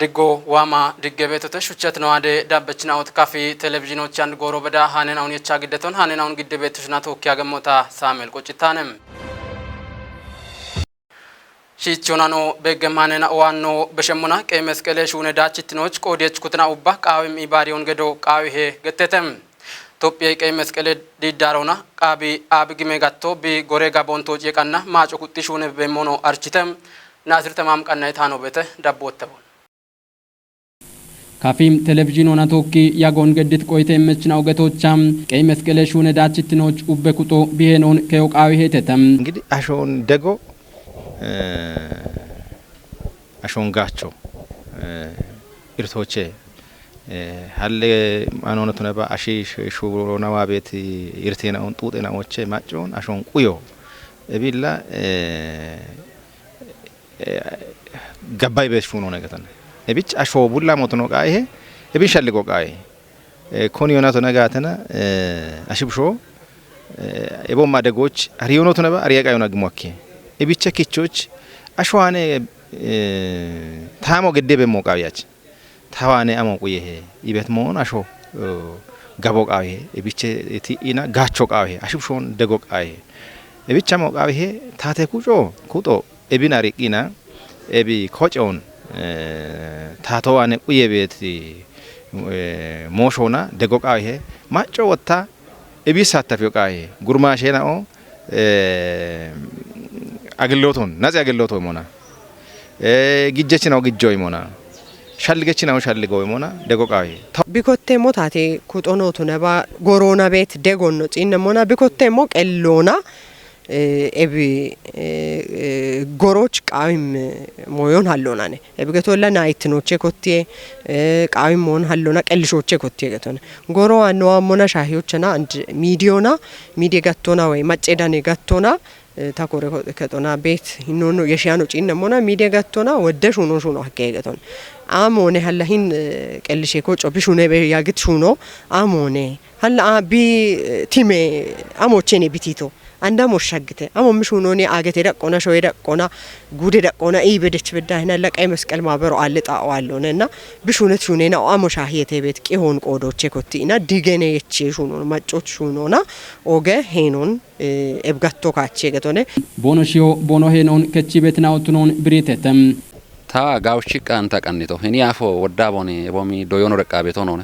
Digo wama diggebetote shuchatnoade dabbachnaawt kafi televizyinoch and gorobada hanen aun yachagideton hanen aun giddebetishna tokkiya gammota Samuel qochitanem Shichonano beggemanen waano beshemuna qeymesqele shune dachitinoch qodech kutna ubba qaawim ibariyon gedo qaawihe gettetem Tophiya qeymesqele didarona qaabi abigime gatto bi gorega bonto yeqanna maaco kutti shune bemono architem Nazir tamam qanna itano bete dabbottabon ካፊም ቴሌቪዥን ሆና ቶኪ ያጎን ገድት ቆይተ የመችናው ገቶቻም ቀይ መስቀለ ሹነ ዳችትኖች ኡበኩጦ ቢሄኖን ከዮቃዊ ሄተተም እንግዲህ አሾን ደጎ አሾን ጋቾ ኢርቶቼ ሀለ ማኖነቱ ነባ አሺ ሹሮናዋ ቤት ኢርቴናውን ጡጤናዎቼ ማጮን አሾን ቁዮ እቢላ ገባይ ቤት ሹኖ ነገተነ እብጭ አሾ ቡላ ሞት ነው ቃይ እብንሸልጎ ቃይ ኮኒዮናቶ ነጋተና አሽብሾ እቦማ ደጎች አሪዮኖቶ ነባ አሪያቃዩና ግሞኬ እብቸ ኪቾች አሾዋኔ ታሞ ገደበ ሞቃያች ታዋኔ አሞቁዬ ይበት ሞን አሾ ጋቦ ቃይ እብቸ ቲኢና ጋቾ ቃይ አሽብሾን ደጎ ቃይ እብቻ ሞቃይ ታቴ ኩጦ እብን አሪቂና እቢ ኮጮን ታቶዋኔ ቁየቤት ሞሾና ደጎቃዬ ማጮ ወታ እቢሳተፊው ቃዬ ጉርማሼናኦ አግሎቶን ናዚ አግሎቶ ሞና ግጀችናው ግጆይ ሞና ሻልገችናው ሻልገው ሞና ደጎቃዬ ቢኮቴ ሞታቴ ኩጦኖቱ ነባ ጎሮና ቤት ደጎኖ ጺነ ሞና ቢኮቴ ሞ ቀሎና ኤቢ ጎሮች ቃዊም ሞዮን ሃሎናኔ ኤቢ ገቶላ ናይትኖቼ ኮቴ ቃዊም ሞን ሃሎና ቀልሾቼ ኮቴ ገቶና ጎሮ አንዋ ሞና ሻሂዮችና አንድ ሚዲዮ ገቶና ወይ ማጨዳኔ ገቶና ታኮረ ከቶና ቤት ይኖኖ የሻኖ ጪነ ሞና ሚዲዮ ገቶና ወደሽ ሆኖ ሹኖ ሀከየ ገቶና አሞኔ ሃላሂን ቀልሼ ኮጮ ቢሹኔ ያግት ሹኖ አሞኔ ሃላ ቢ ቲሜ አሞቼኔ ቢቲቶ አንዳ ሞሻግተ አሞምሽ ሆኖኔ አገቴ ደቆና ሾይ ደቆና ጉዴ ደቆና ኢበደች በዳህና ለቀይ መስቀል ማበሩ አልጣው አለውና ብሹነት ሹኔና አሞሻሂየቴ ቤት ቂሆን ቆዶቼ ኮቲና ዲገኔ የቼ ሹኖ ማጮች ሹኖና ኦገ ሄኖን ኤብጋቶ ካቼ ገቶኔ ቦኖሺዮ ቦኖ ሄኖን ከቺ ቤትናው ትኖን ብሪተተም ታ ጋውቺ ቃንታ ቀንቶ ሄኒ አፎ ወዳቦኔ ቦሚ ዶዮኖ ረቃ ቤቶ ነውነ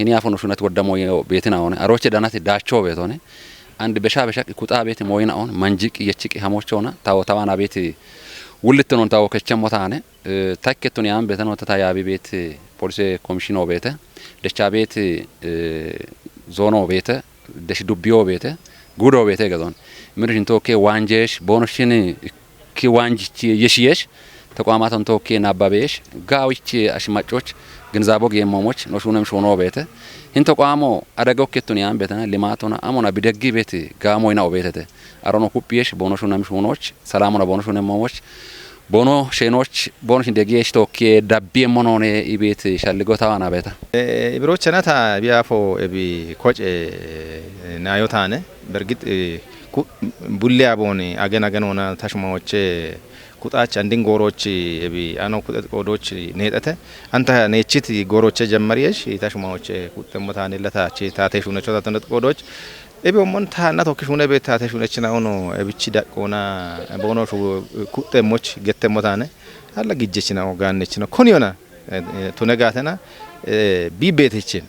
ሄኒ አፎ ነው ሹነት ወደሞ ቤትና ሆነ አሮቼ ዳናት ዳቾ ቤቶኔ አንድ በሻ ኩጣ ቤት ሞይናውን መንጂቅ የቺቂ ሀሞቾና ታዋና ቤት ውልትኖን ታው ከቸሞታነ ታከቱን ያን ቤት ነው ተታያቢ ቤት ፖሊስ ኮሚሽኖ ቤት ደቻ ቤት ዞኖ ቤት ደሽ ዱቢዮ ቤት ጉዶ ቤት ገዞን ምርሽን ቶኬ ዋንጄሽ ቦኖሽን ኪ ዋንጂቺ የሽየሽ ተቋማቱን ቶኬ ናባቤሽ ጋዊቺ አሽማጮች ግንዛቦግ የሞሞች ኖሹንም ሾኖ ቤት hinto qamo adago ketuniyan betana limatona amona bideggi beti gamoyna obetete arono kupiesh bono shunam shunoch salamona bono shunem momoch bono shenoch bono shindegi shtoke dabbi monone ibet shalligota wana beta ibrochana biafo ebi koche nayotane bergit bulya boni agenona tashmaoche ቁጣች አንድን ጎሮች እቢ አኖ ቁጥጥ ቆዶች ነጠተ አንተ ነቺት ጎሮች ጀመሪያሽ ታሽማዎች ቁጥሞታን ለታች ታተሹ ነቾ ታተነት ቆዶች እቢሞን ታና ተከሹነ ቤት ታተሹ ነችና ሆኖ እብቺ ዳቆና ቦኖሹ ቁጥሞች ገተሞታነ አለ ግጀችና ወጋነች ነው ኮኒዮና ቱነጋተና ቢቤትችን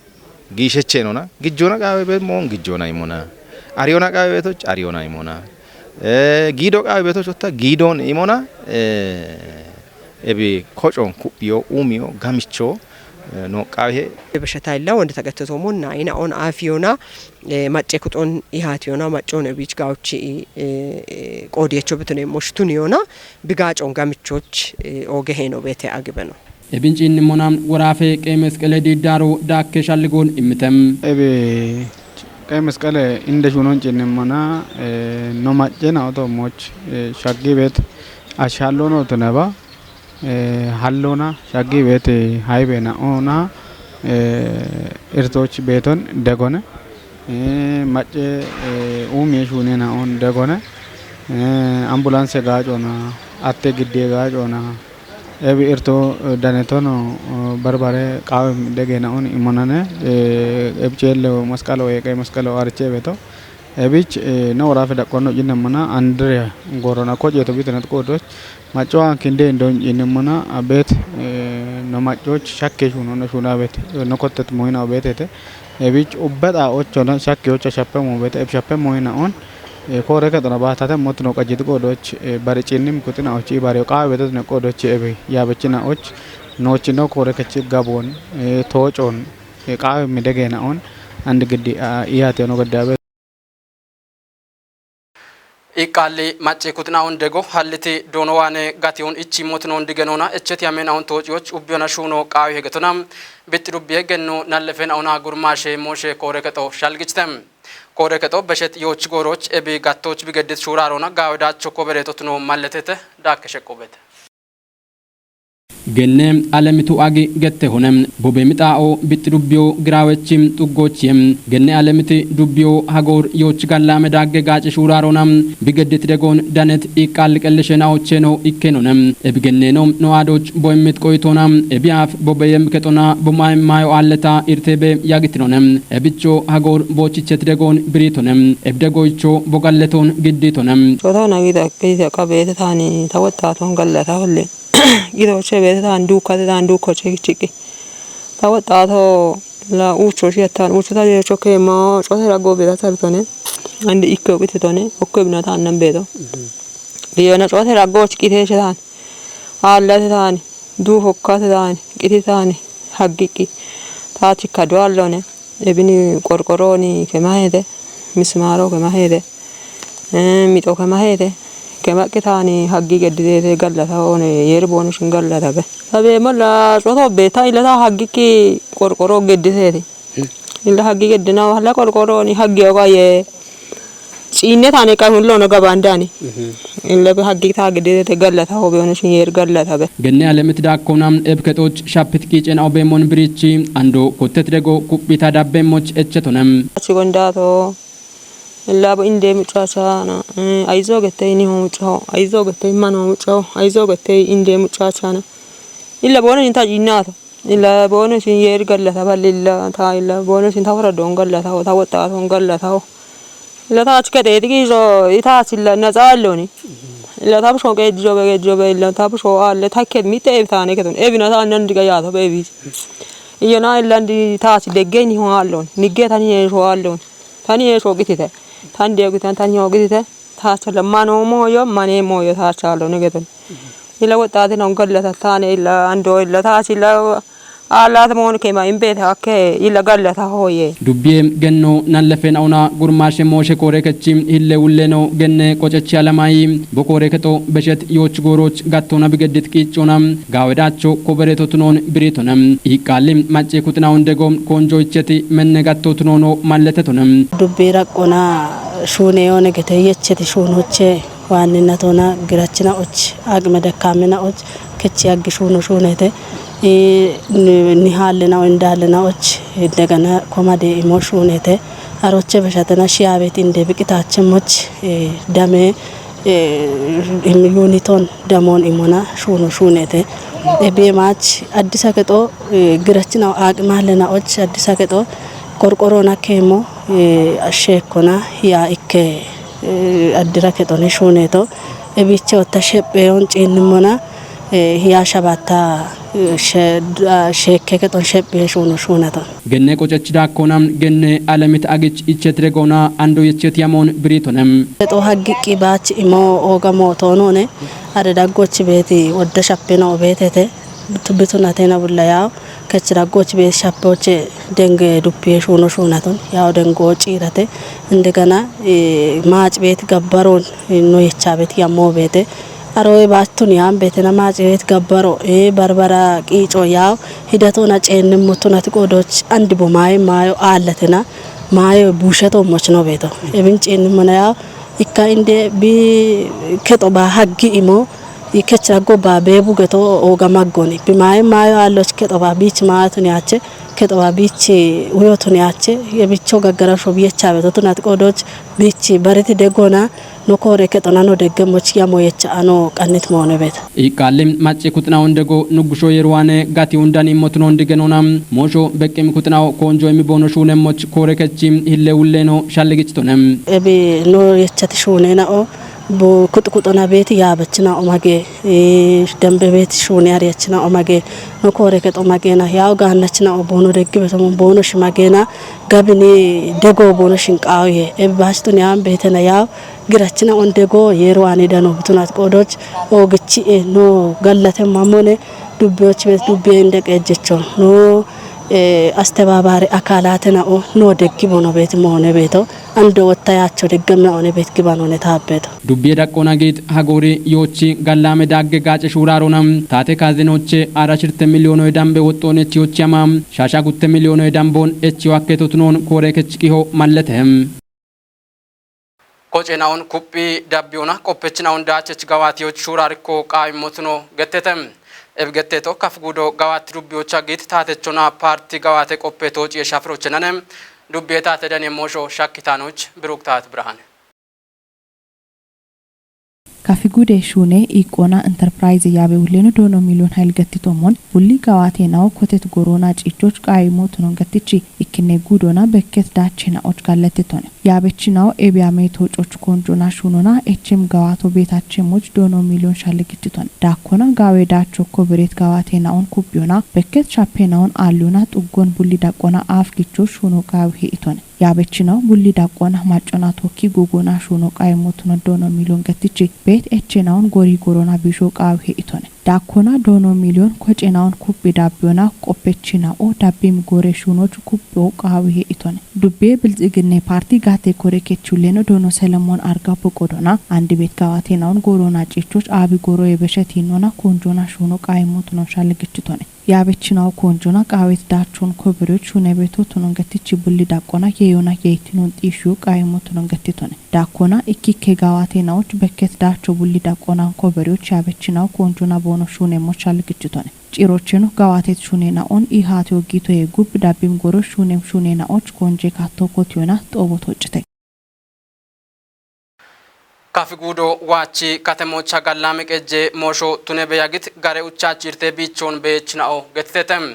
ጊሸቼ ነውና ግጆና ቃቤ ቤት ሞን ግጆና ይሞና አሪዮና ቃቤ ቤቶች አሪዮና ይሞና ጊዶ ቃቤ ቤቶች ወጣ ጊዶን ኢሞና ኤቢ ኮጮን ኩዮ ኡሚዮ ጋሚቾ ኖ ቃቤ በሸታይላ ወንደ ተገተቶሞና አይና ኦን አፊዮና ማጨኩጦን ይሃቲዮና ማጮን ቢች ጋውቺ ቆዲያቾ በተነ ሞሽቱኒዮና ቢጋጮን ጋሚቾች ኦገሄ ነው ቤተ አግበ ነው ኤቢንጪን ሞናም ወራፌ ቀይ መስቀለ ዲዳሮ ዳከሻልጎን እምተም ኤቢ ቀይ መስቀለ እንደሹኖን ጭንሞና ኖ ማጨና አውቶሞች ሻጊ ቤት አሻሎ ነው ተነባ ሃሎና ሻጊ ቤት ሃይቤና ኦና እርቶች ቤቶን ደጎነ ማጨ ኡሚ ሹኔና ኦን ደጎነ አምቡላንስ ጋጮና አቴ ግዴ ጋጮና ebi irto danetono barbare qawm degena on imonane ebchelo maskalo e maskalo arche beto ebich no rafe da kono jinamana andrea gorona ko jeto bitanat ko do macho kinde ndon jinamana abet no macho shakke shuno no shuna bet no kotet moina betete ebich ubada ochona shakke ocha shappe mo bet eb shappe moina on kore ka dona baata motno ka jidu ko doch bari chinim kutina ochi bari ka beto ne ko doch ebe ya bechina och no chino kore ka chip gabon tochon ka mi degena on and gidi iyate no gadda Iqalli macce kutnaun dego halliti donowane gatiun ichi motnon digenona echeti amenaun tojoch ubbiona shuno qawi hegetonam bitrubbe genno nallefen awna gurmashe moshe koreketo shalgichtem koreketo beshet yoch goroch ebi gattoch bigedit shurarona gawdacho koberetotno malletete dakeshekobete genne alemitu agi gette honem bobe mitao bitrubyo grawechim tugochim genne alemiti dubyo hagor yoch gallame dagge gache shuraronam bigedit degon danet iqal qelleshena ocheno ikenonem ebgennenom noadoch boymit koytonam ebiaf bobeyem ketona bumaym mayo alleta irtebe yagitinonem ebicho hagor bochichet degon britonem ebdegoicho bogalleton gidditonem sodana gida kaysa qabete tani tawatta ton gallata holle gido chebe tandu chiki tawata to la ucho shiatan ucho ta choke mo chotera gobe da sabtone ande ikko bitone okko ta nambedo diona chotera go chiki shetan alla tan du hokka tan kiti tan haggiki ta chikado allone ebini korkoroni kemahede mismaro kemahede mito kemahede kema kitani haggi gedde gallata one yerbonu shingallata be abe mala soto beta ila ta haggi ki korkoro gedde ila haggi gedde na wala korkoro ni haggi oga ye chine tane ka hullo no gabandani ila be haggi ta gedde gallata hobe ono shin yer gallata be genne alemit dakonam ebketoch shapit kichen obemon brichi ando kotet dego kupita dabbemoch echetonam chigondato illa bo inde muchachana aizo gete ni mucho aizo gete mano mucho aizo gete inde muchachana illa bono inta jinnato illa bono sin yer gallata balilla ta illa bono sin tawra don gallata ta wata don gallata illa ta chkete digijo ita silla nazalloni illa ta bsho ge jobe illa ta bsho alle takke mite evtane keton evina ta nan diga ya to bevi iyana illa ndi ta si degeni ho allon nigeta ni ho allon tani e so gitite tande gutan tani ogite ta chala mano moyo mane moyo ta chalo negeton ila wata de non galla tane ila ando ila ta sila ala ta mon kema imbe ta ke ila galla ta hoye dubbe genno nallefen awna gurmashe moshe korekechim ille ulleno genne qochechi alamai bokoreketo beshet yoch goroch gattona bigedit kichonam gawedacho koberetotnon britonam iqalim macce kutnaun degom konjo icheti menne gattotnono malletetonam dubbe raqona shune one gete yecheti shunoche waninatona girachina och agme dakamena och kechi ag shunete ni halena indalena och degana komade emotionete aroche beshatana shiabet inde bikitachmoch dame immuniton damon imona shunete ebe mach addisa keto girachina agmalena och addisa keto korkorona kemo ashekona ya ikke addira ketone shuneto ebiche otashebe on chinmona hiya shabata shekke keton shebe shunato genne qochech dakonam genne alamit agich ichetregona ando yechetiamon britonem to haggi bach imo ogamo tonone ade daggoch beti odda shappeno betete bitunatena bullaya kechra goch be shappoche denge duppe shunaton yaw dengo chirate indegana maach bet gabbaron no yechabet yammo bete aroy baatuni ambetena maach bet gabbaro barbara qico yaw hidatona cenne motonat qodoch andibo mayo allatena mayo bushato mochno beto ebin cenne mona yaw ikka inde bi keto ba haggi imo ikechrago ba bebu geto ogamagoni bimaye mayo alloch ketoba bich maatun yache ketoba bich uyotun yache yebicho gagarasho biyecha betotun atqodoch bich bariti degona nokore ketona no degemoch yamo yecha ano qannit monebet iqalim machi kutnaw ndego nugusho yerwane gati undani motno ndigenonam mosho bekem kutnaw konjo emibono shunemoch kore kechim hille ulleno shallegichtonem ebi no yechati shunena o bo kutukutona beti yabachna omage dembe beti shuni ariyachna omage nokore ket omage na yaw ganachna obono regbeto bono shimagena gabini dego bono shinqawe ebi bastun yam betena yaw girachna on dego yerwani dano butunat qodoch ogichi no gallate mamone dubbeoch bet dubbe ndeqejecho no አስተባባሪ አካላትና ኖ ደግቦ ቤት መሆነ ቤቶ አንድ ወጣያቸው ደግመና ሆነ ቤት ግባን ሆነ ታበተ ዱቤ ዳቆና ጌት ሀጎሪ ዮቺ ጋላሜ ዳገ ጋጨ ሹራሮናም ታቴ ካዚኖቼ አራሽርተ ሚሊዮን ዳምቤ ወጦነች ዮቺያማም ሻሻ ጉተ ሚሊዮን ዳምቦን እቺ ዋከቶትኖን ኮሬ ከጭቂሆ ማለተም ቆጨናውን ኩጲ ዳቢዮና ቆペችናውን ዳቸች ጋዋቲዮች ሹራሪኮ ቃይሞትኖ ገተተም ebgetteto kafgudo gawat dubbiyocha git taatechona parti gawate qoppetoch yeshafrochnanem dubbieta tedane mosho shakkitanoch biruktat brahane Kafigude shune ikona enterprise yabe uleno dono million hail gattitomon bulli gawate naw kotet gorona cichoch qaimo tunon gattichi ikine gudona bekket dachina och galletitone yabechinaw ebiame tochoch konjona shunona hm gawato betachemoch dono million shale gittiton dakona gawe dacho kobret gawate naon kubyona bekket chapenaon aluna tugon bulli dakona afgicho shuno gawe itone yabechinaw bulli dakona machona toki gogona shuno qaimo tunon dono million gattichi bet echnaun gori gorona bisho qawe itone dakona dono million kocenaun kubbi dabbona qoppechina o dabbim gore shunoch kubbo qawe itone dubbe bilzigine parti gate kore kechuleno dono Solomon arga boqodona andi bet gawate naun gorona cichoch abi goro yebeshetinona konjona shuno qaimot no shalgichitone yabechinaw konjona qawet dachon koberoch shune beto tunon gatichi bulli dakona yeyona yeytinon tishu qaimot no gatitone dakona ikkike gawate nawch bekket dacho bulli dakona koberoch yabechinaw konjona bono shune mo shalgichitone cirocheno gawatet shune na on ihate ogito yegub dabbim goro shune na och konje katto kotiona tobotochite Kafigudo wachi katemocha gallame qeje mosho tunebe yagit gare uchachi irte bichon bechnao gettetem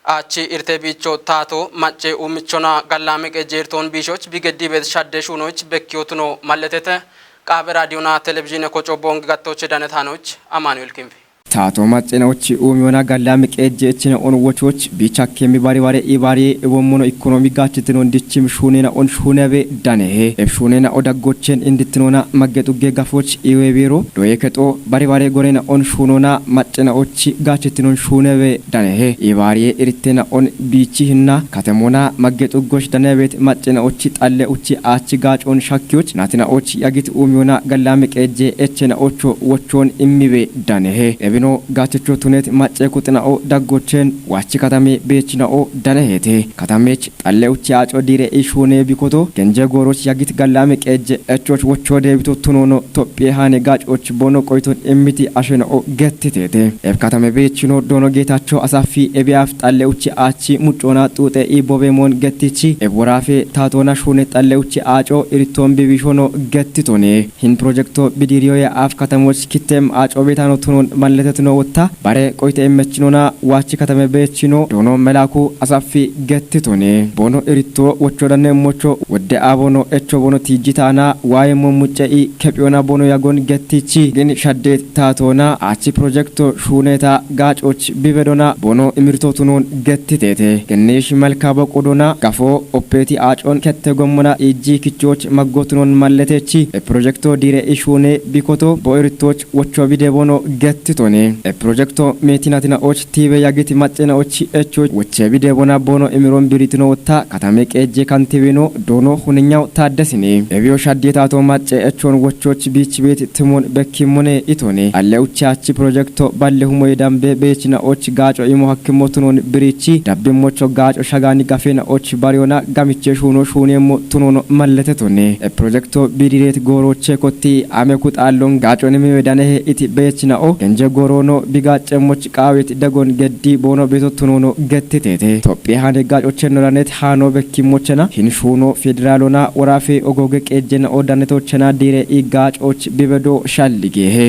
achi irte bicho tato mache umichona gallame qeje irton bishoch bigedi bet shadde shunoch bekyotuno malletete qabe radiona televizhine kocho bong gattoche danetanoch Amanuel Kimbi ታቶ ማጨናዎች ኡሚዮና ጋላም ቀጀችነ ኦን ወቾች ቢቻክ የሚባሪ ባሪ ኢባሪ ወሞኖ ኢኮኖሚ ጋችትኖ እንዲችም ሹኔና ኦን ሹነቤ ዳነሄ ኤፍሹኔና ኦዳጎችን እንድትኖና ማገጡጌ ጋፎች ኢዌቢሮ ዶየከጦ ባሪ ባሪ ጎሬና ኦን ሹኖና ማጨናዎች ጋችትኖን ሹነቤ ዳነሄ ኢባሪ ኢርቴና ኦን ቢቺህና ከተሞና ማገጡጎች ዳነቤት ማጨናዎች ጣለኡቺ አቺ ጋጮን ሻኪዎች ናትናዎች ያጊት ኡሚዮና ጋላም ቀጀ ኤችና ኦቾ ወቾን ኢሚቤ ዳነሄ no gachecho tunet mache kutinao daggochen wachi katame bechinaao danehete katamech xalleuchi aco dire ishune bikoto genje goroch yagit gallame qeje echoch wocho debito tunono topie hane gachoch bono qoiton emiti ashenao gettitete eb katame bechino dono getacho asafi ebiaf xalleuchi achi muccona tute ibobemon gettichi eborafe tatona shune xalleuchi aco iriton bibishono gettitone hin projecto bidirio ya af katamoch kitem aco betano tunon letno wota bare qoite emechinoona wachi katame bechino dono melaku asafi gettitone bono eritto wochodane mocho wode abono echo bono tijitana waye momucce I kepiona bono yagon gettichi gin shadde tatona achi projecto shuneta gachoch bibedona bono imirto tunon gettitete genish melkaba qodona gafo opeti achon kette gomona iji kichoch maggotunon malletechi e projecto dire ishune bikoto bo erittoch wocho bide bono gettitone itone e progetto metinatina och tibe yagiti macena ochi echo wacce bide bona bono emiron biritino wata katame qeje kantibino dono hunኛው ታደስኔ ebiyo shaddetato macce echon wochoch bichi bet timon bekkimone itone alleuchachi progetto ballehumo yedambe bechina och gaco imo hakimotunon birichi dabbemocho gaco shagani gafena och bariona gamiche shuno shunemo tunono malletetone e progetto bidiret goroche kotti amekut allon gaconim wedane iti bechina o genje gorono bigacemoch qawet dagon geddi bono beto tunono gettitete toppi hane gacochenoranet hano bekkimochena hin shuno federalona warafe ogoge qejena odanetochena dire igacoch bibedo shalligehe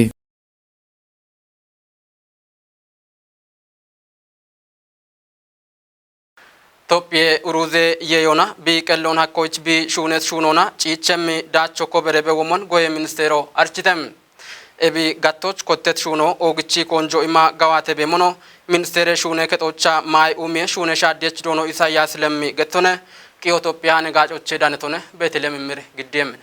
Topye uruze yeyona bi kellon hakkoch bi shunet shunona chichemi dacho ko berebe womon goye ministero architem ebi gattoch kottet shuno ogichi konjo ima gawate be mono ministere shune ketocha mai umie shune shaddech dono Isayas lemmi gettone kiyo Topyane gacoche danetone betelem mir giddem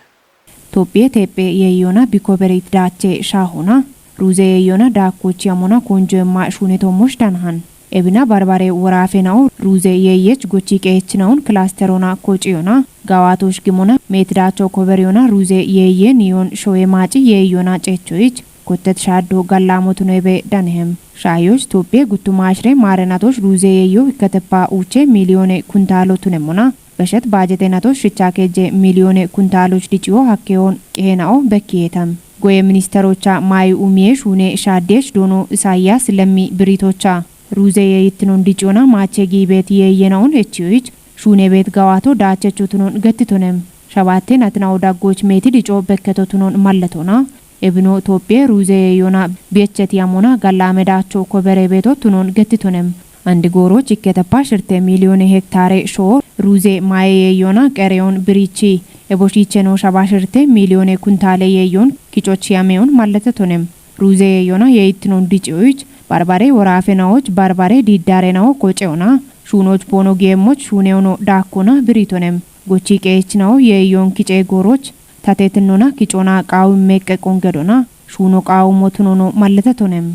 Topye tepe yeyona bi koberit dache shahona ruze yeyona dakochi amona konjo ima shune tomosh danhan ebina barbare warafenao ruze yeyech gochi qechnaun clusterona kochiona gawatosh gimona metdacho koberiona ruze yeye nion shoye machi yeyona chechoich kotet shaddo gallamotunebe danhem shayosh Topye gutumashre marenatosh ruze yeyo ikatepa uche milione kuntalotunemona beshet bajetenatosh shichakeje milione kuntaloch dichio hakkeon qenao bekietam goye ministerocha mai umie shune shaddech dono Isayas lemmi biritocha ruze yeyitnon dichona mache gibet yeyenaun echiich shune bet gawato dachechutunon gettitonem shabatte natnaw daggoch meti dicho bekketotunon malletona ebino Topye ruze yeyona biecheti amona gallamedacho kobere betotunon gettitonem andi goro chikketepa shirte milione hektare sho ruze maye yeyona qereon birichi eboshicheno shabashirte milione kuntale yeyon kichochiameon malletetonem ruze yeyona yeyitnon dichoich barbare warafenaoch barbare diddarenao koceona shunoch bono gemoch shuneono dakona biritonem gochi qechnao yeyon kice goroch tatetnona kichona qaw mekke kongedona shuno qaw motunono malletetonem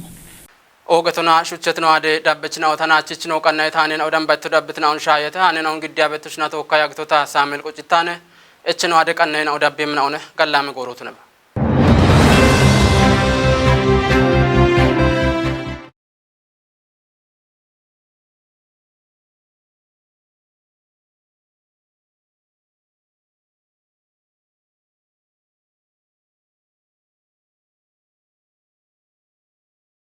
ogatona shuchetno ade dabbechna otanachichno qannay tanen odam battu dabbetna on shayeta hanen on gidya betushna to kayagtota samel qochitane echno ade qannay na odabbemna one gallame gorotunam